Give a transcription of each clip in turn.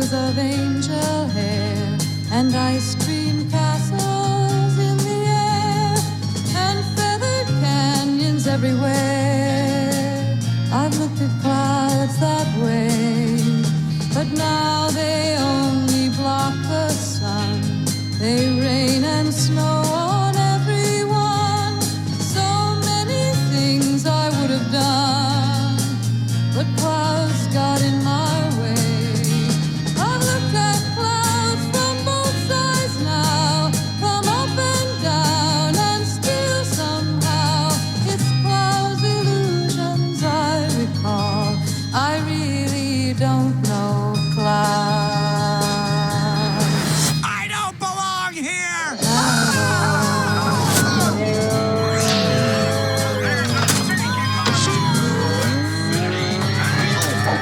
flowers of angel hair and ice cream castles in the air and feathered canyons everywhere. I've looked at clouds that way, but now they only block the sun. They rain and snow on everyone. So many things I would have done, but clouds got in my way. I've looked at clouds from both sides now, from up and down, and still somehow it's clouds' illusions I recall. I really don't know clouds. I don't belong here!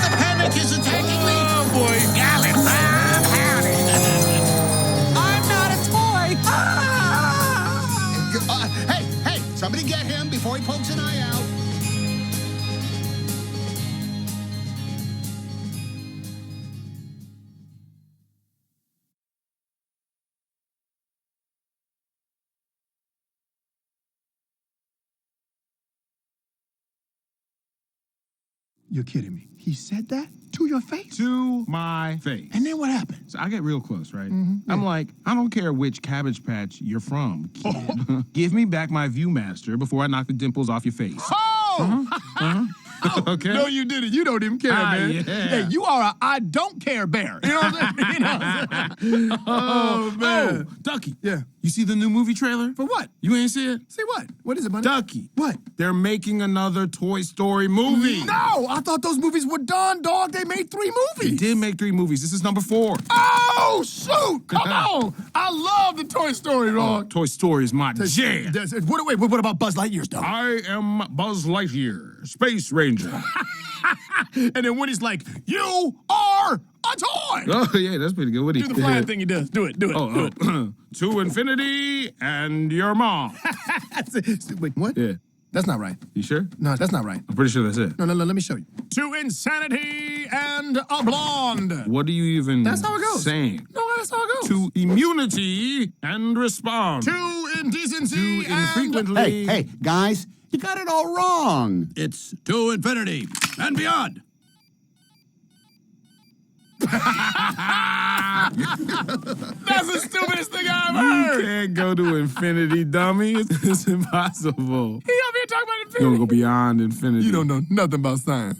The panic is attacking me! Oh, boy. Gallop! Howdy! I'm not a toy! Hey, somebody get him before he pokes an eye out. You're kidding me. He said that to your face? To my face. And then what happened? So I get real close, right? Mm-hmm. I'm like, I don't care which Cabbage Patch you're from, kid. Give me back my Viewmaster before I knock the dimples off your face. Oh! Okay. No, you didn't. You don't even care, man. Yeah. Hey, you are a I don't care bear. You know what I'm saying? You know what I'm saying? Oh, man. Oh, Ducky. Yeah. You see the new movie trailer? For what? You ain't see it? See what? What is it, buddy? Ducky. What? They're making another Toy Story movie. No, I thought those movies were done, dog. They made 3 They movies. did make 3 movies. This is number 4. Oh, shoot. Come on. I love the Toy Story, dog. Toy Story is my jam. What about Buzz Lightyear's, dog? I am Buzz Lightyear, Space Ranger. And then when he's like, you are a toy. Oh, yeah, that's pretty good. What Do the flying thing he does. Do it. Oh, to infinity and your mom. Wait, what? Yeah. That's not right. You sure? No, that's not right. I'm pretty sure that's it. No, let me show you. To insanity and a blonde. What are you even That's how it goes. saying? No, that's how it goes. To immunity and respond. To indecency To infrequently. Hey, guys, you got it all wrong. It's to infinity and beyond. That's the stupidest thing I ever You heard. can't go to infinity, dummy. It's impossible. He up here talking about You're infinity. gonna go beyond infinity. You don't know nothing about science.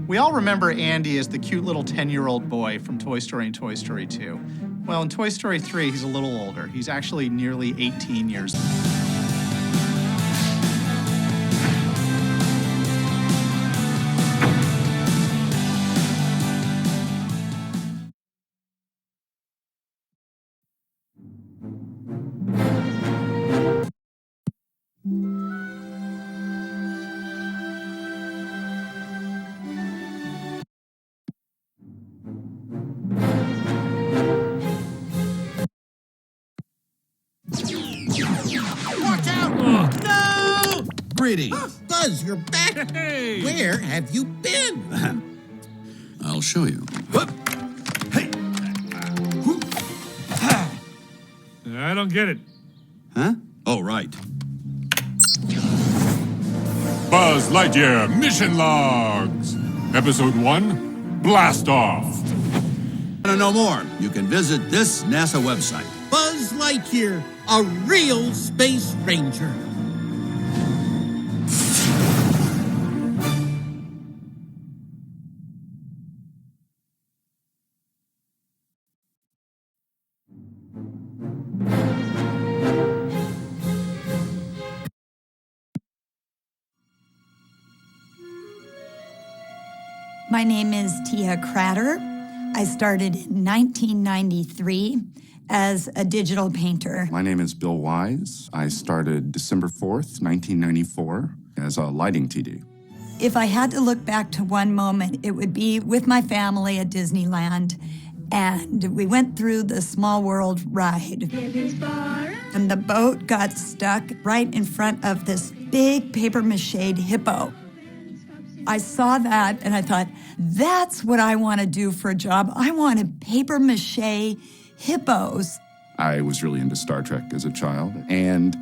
We all remember Andy as the cute little 10-year-old boy from Toy Story and Toy Story 2. Well, in Toy Story 3, he's a little older. He's actually nearly 18 years old. Watch out! No! Greetings. Buzz, you're back. Hey! Where have you been? I'll show you. I don't get it. Huh? Oh, right. Buzz Lightyear Mission Logs. Episode 1, Blast Off. Want to know more? You can visit this NASA website. Buzz Lightyear, a real space ranger. My name is Tia Cratter. I started in 1993 as a digital painter. My name is Bill Wise. I started December 4th, 1994 as a lighting TD. If I had to look back to one moment, it would be with my family at Disneyland. And we went through the Small World ride. And the boat got stuck right in front of this big paper-mache hippo. I saw that and I thought, that's what I want to do for a job. I want to paper-mache hippos. I was really into Star Trek as a child. And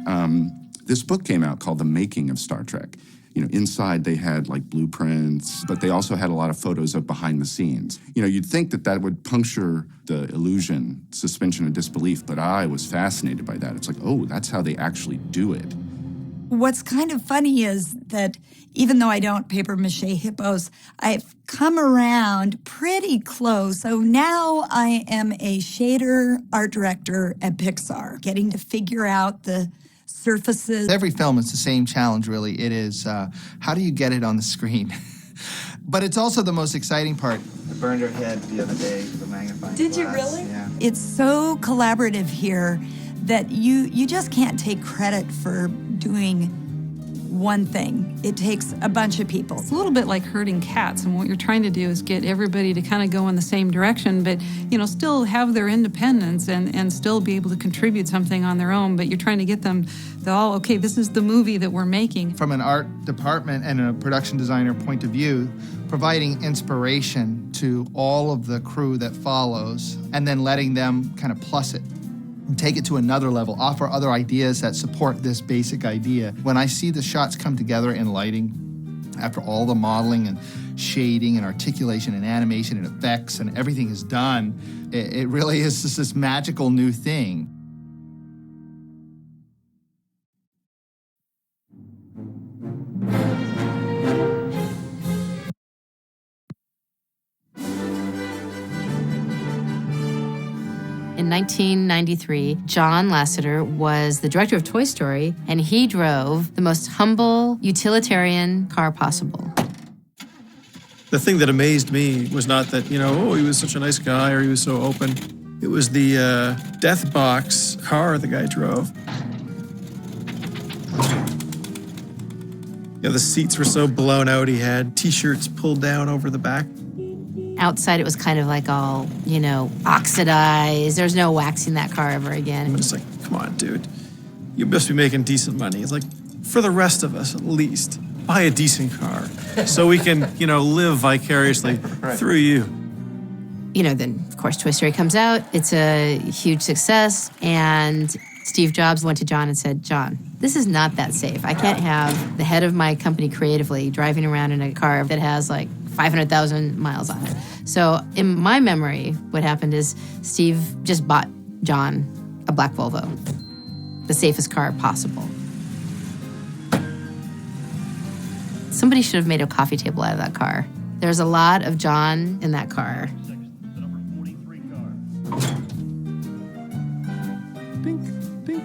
this book came out called The Making of Star Trek. You know, inside they had like blueprints, but they also had a lot of photos of behind the scenes. You know, you'd think that that would puncture the illusion, suspension of disbelief, but I was fascinated by that. It's like, oh, that's how they actually do it. What's kind of funny is that even though I don't paper-mache hippos, I've come around pretty close. So now I am a shader art director at Pixar, getting to figure out the surfaces. Every film is the same challenge, really. It is, how do you get it on the screen? But it's also the most exciting part. I burned her head the other day with a magnifying Did glass. you really? Yeah. It's so collaborative here that you just can't take credit for doing one thing. It takes a bunch of people. It's a little bit like herding cats, and what you're trying to do is get everybody to kind of go in the same direction, but, you know, still have their independence and still be able to contribute something on their own, but you're trying to get them to all, okay, this is the movie that we're making. From an art department and a production designer point of view, providing inspiration to all of the crew that follows, and then letting them kind of plus it. Take it to another level, offer other ideas that support this basic idea. When I see the shots come together in lighting, After all the modeling and shading and articulation and animation and effects and everything is done, it really is just this magical new thing. In 1993, John Lasseter was the director of Toy Story, and he drove the most humble, utilitarian car possible. The thing that amazed me was not that, he was such a nice guy or he was so open. It was the death box car the guy drove. The seats were so blown out, he had T-shirts pulled down over the back. Outside, it was kind of like all, oxidized. There's no waxing that car ever again. I'm just like, come on, dude. You must be making decent money. It's like, for the rest of us, at least, buy a decent car so we can, live vicariously through you. Then, of course, Toy Story comes out. It's a huge success. And Steve Jobs went to John and said, John, this is not that safe. I can't have the head of my company creatively driving around in a car that has like 500,000 miles on it. So in my memory, what happened is Steve just bought John a black Volvo, the safest car possible. Somebody should have made a coffee table out of that car. There's a lot of John in that car. Dink, dink.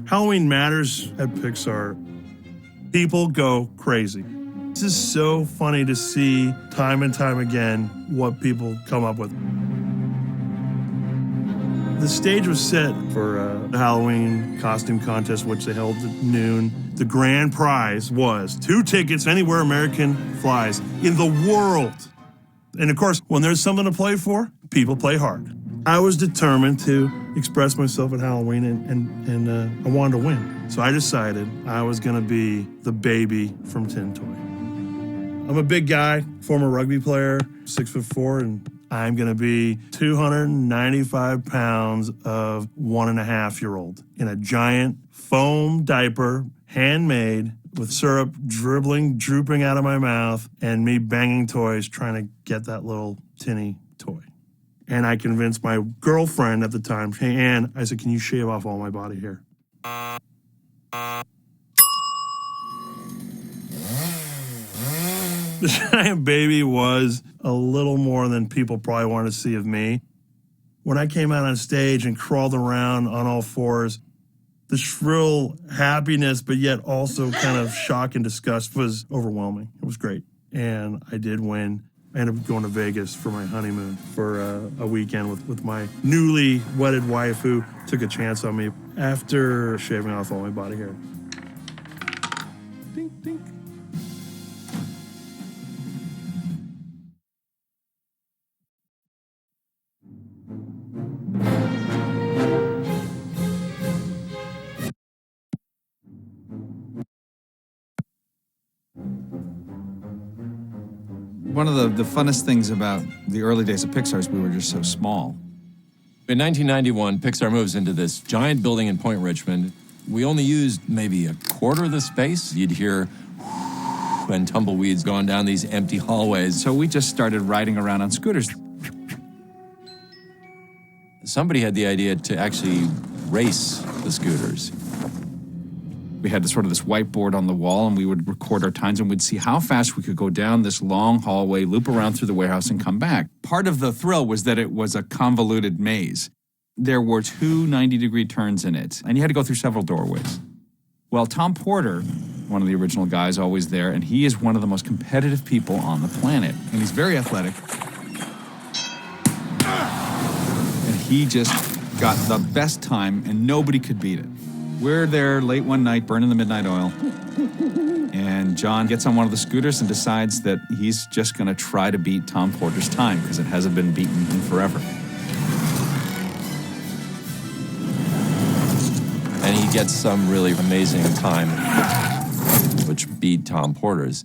Halloween matters at Pixar. People go crazy. This is so funny to see time and time again what people come up with. The stage was set for a Halloween costume contest, which they held at noon. The grand prize was 2 tickets anywhere American flies in the world. And of course, when there's something to play for, people play hard. I was determined to express myself at Halloween, and I wanted to win. So I decided I was going to be the baby from Tin Toy. I'm a big guy, former rugby player, 6'4", and I'm going to be 295 pounds of 1.5-year-old in a giant foam diaper, handmade, with syrup drooping out of my mouth, and me banging toys trying to get that little tinny toy. And I convinced my girlfriend at the time, hey, Ann, I said, can you shave off all my body hair? The giant baby was a little more than people probably wanted to see of me. When I came out on stage and crawled around on all fours, the shrill happiness, but yet also kind of shock and disgust was overwhelming. It was great. And I did win. I ended up going to Vegas for my honeymoon for a weekend with my newly wedded wife, who took a chance on me after shaving off all my body hair. Dink, dink. One of the funnest things about the early days of Pixar is we were just so small. In 1991, Pixar moves into this giant building in Point Richmond. We only used maybe a quarter of the space. You'd hear and tumbleweeds going down these empty hallways. So we just started riding around on scooters. Somebody had the idea to actually race the scooters. We had this whiteboard on the wall, and we would record our times, and we'd see how fast we could go down this long hallway, loop around through the warehouse, and come back. Part of the thrill was that it was a convoluted maze. There were 2 90-degree turns in it, and you had to go through several doorways. Well, Tom Porter, one of the original guys, always there, and he is one of the most competitive people on the planet. And he's very athletic. And he just got the best time, and nobody could beat it. We're there late one night, burning the midnight oil, and John gets on one of the scooters and decides that he's just going to try to beat Tom Porter's time because it hasn't been beaten in forever. And he gets some really amazing time, which beat Tom Porter's.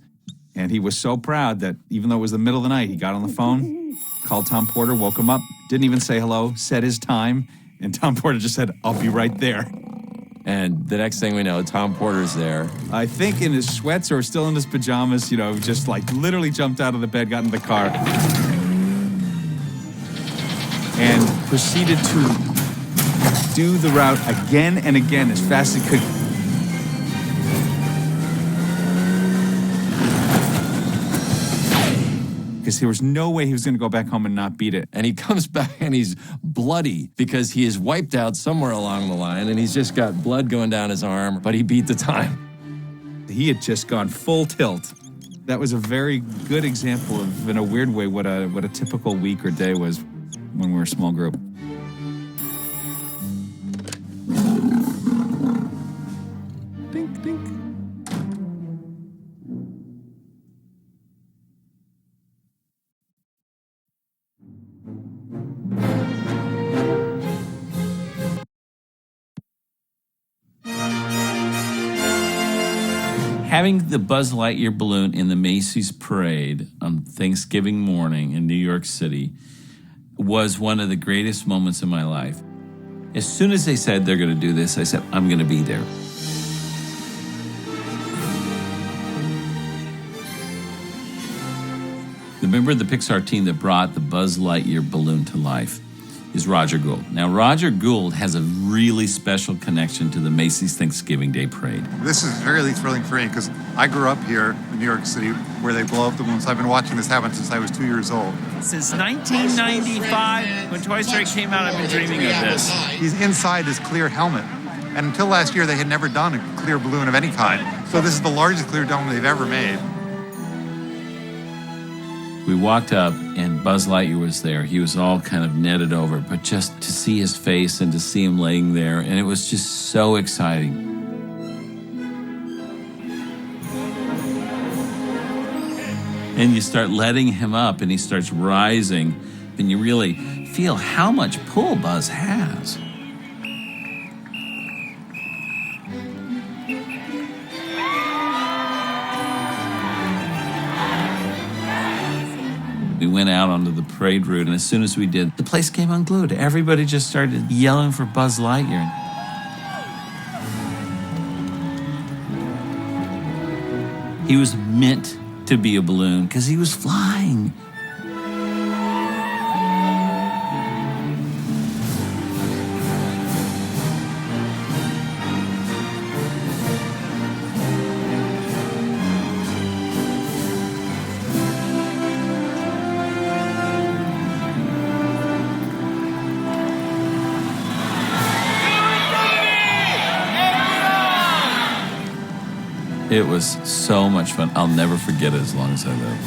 And he was so proud that even though it was the middle of the night, he got on the phone, called Tom Porter, woke him up, didn't even say hello, said his time, and Tom Porter just said, "I'll be right there." And the next thing we know, Tom Porter's there. I think in his sweats or still in his pajamas, just like literally jumped out of the bed, got in the car, and proceeded to do the route again and again as fast as he could. Because there was no way he was going to go back home and not beat it. And he comes back and he's bloody because he is wiped out somewhere along the line and he's just got blood going down his arm, but he beat the time. He had just gone full tilt. That was a very good example of, in a weird way, what a typical week or day was when we were a small group. Dink, dink. Having the Buzz Lightyear balloon in the Macy's parade on Thanksgiving morning in New York City was one of the greatest moments in my life. As soon as they said they're going to do this, I said, I'm going to be there. The member of the Pixar team that brought the Buzz Lightyear balloon to life is Roger Gould. Now, Roger Gould has a really special connection to the Macy's Thanksgiving Day Parade. This is really thrilling for me because I grew up here in New York City where they blow up the balloons. I've been watching this happen since I was 2 years old. Since 1995, when Toy Story came out, I've been dreaming of this. He's inside this clear helmet. And until last year, they had never done a clear balloon of any kind. So this is the largest clear dome they've ever made. We walked up and Buzz Lightyear was there. He was all kind of netted over, but just to see his face and to see him laying there, and it was just so exciting. And you start letting him up and he starts rising, and you really feel how much pull Buzz has. We went out onto the parade route, and as soon as we did, the place came unglued. Everybody just started yelling for Buzz Lightyear. He was meant to be a balloon because he was flying. It was so much fun. I'll never forget it as long as I live.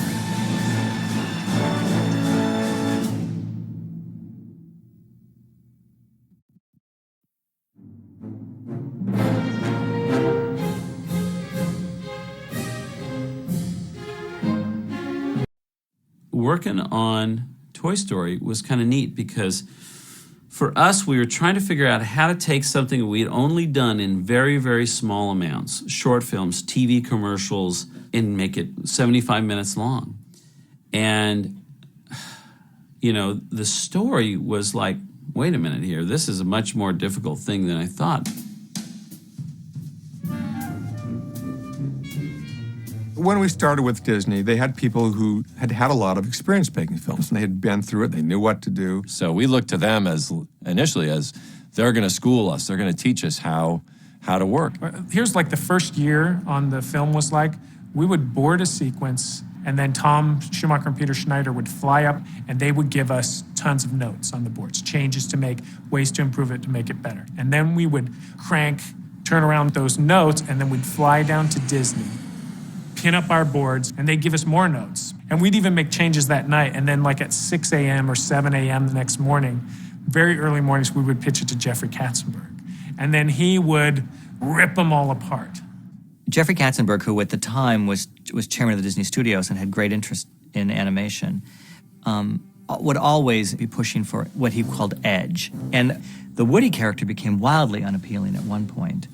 Working on Toy Story was kind of neat because for us, we were trying to figure out how to take something we had only done in very, very small amounts, short films, TV commercials, and make it 75 minutes long. And, the story was like, wait a minute here, this is a much more difficult thing than I thought. When we started with Disney, they had people who had had a lot of experience making films, and they had been through it. They knew what to do. So we looked to them initially as they're going to school us. They're going to teach us how to work. Here's like the first year on the film was like, we would board a sequence, and then Tom Schumacher and Peter Schneider would fly up, and they would give us tons of notes on the boards, changes to make, ways to improve it to make it better. And then we would turn around those notes, and then we'd fly down to Disney, pin up our boards, and they'd give us more notes. And we'd even make changes that night. And then like at 6 a.m. or 7 a.m. the next morning, very early mornings, we would pitch it to Jeffrey Katzenberg. And then he would rip them all apart. Jeffrey Katzenberg, who at the time was chairman of the Disney Studios and had great interest in animation, would always be pushing for what he called edge. And the Woody character became wildly unappealing at one point.